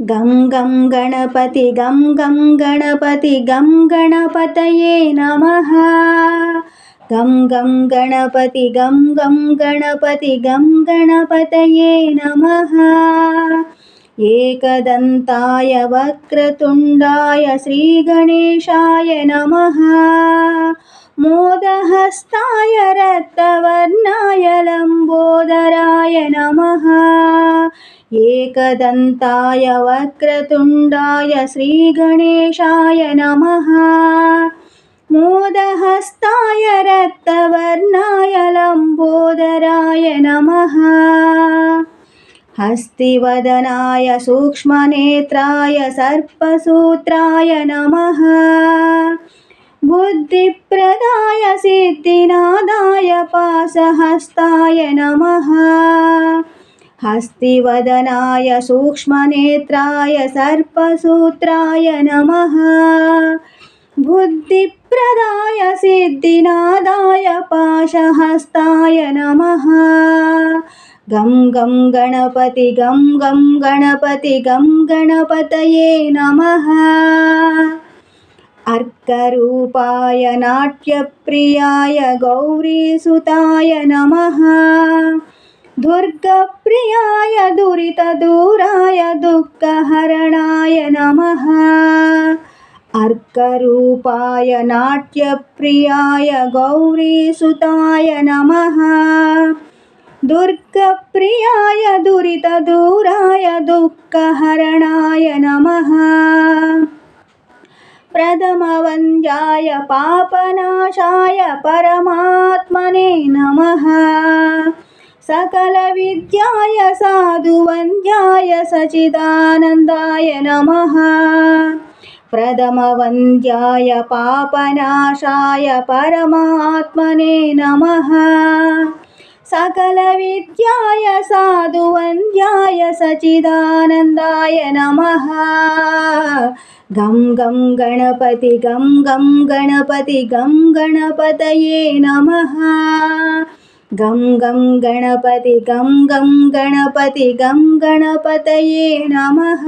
गं गं गणपति गं गं गणपति गं गणपतये नमः। गं गं गणपति गं गं गणपति गं गणपतये नमः। एकदन्ताय वक्रतुण्डाय श्रीगणेशाय नमः। मोदहस्ताय रक्तवर्णाय लम्बोदराय नमः। एकदन्ताय वक्रतुण्डाय श्रीगणेशाय नमः। मोदहस्ताय रक्तवर्णाय लम्बोदराय नमः। हस्तिवदनाय सूक्ष्मनेत्राय सर्पसूत्राय नमः। बुद्धिप्रदाय सिद्धिनादाय पाशहस्ताय नमः। हस्तिवदनाय सूक्ष्मनेत्राय सर्पसूत्राय नमः। बुद्धिप्रदाय सिद्धिनादाय पाशहस्ताय नमः। गं गं गणपति गं गं गणपति गं गणपतये नमः। अर्करूपाय नाट्यप्रियाय गौरीसुताय नमः। दुर्गप्रियाय दुरितदूराय दुःखहरणाय नमः। अर्करूपाय नाट्यप्रियाय गौरीसुताय नमः। दुर्गप्रियाय दुरितदूराय दुःखहरणाय नमः। प्रथमवन्द्याय पापनाशाय परमात्मने नमः। सकलविद्याय साधुवन्द्याय सच्चिदानन्दाय नमः। प्रथमवन्द्याय पापनाशाय परमात्मने नमः। सकलविद्याय साधुवन्द्याय सच्चिदानन्दाय नमः। गं गं गणपति गं गं गणपति गं गणपतये नमः। गं गं गणपति गं गं गणपति गं गणपतये नमः।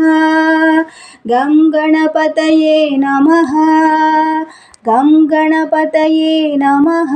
गं गणपतये नमः। गं गणपतये नमः।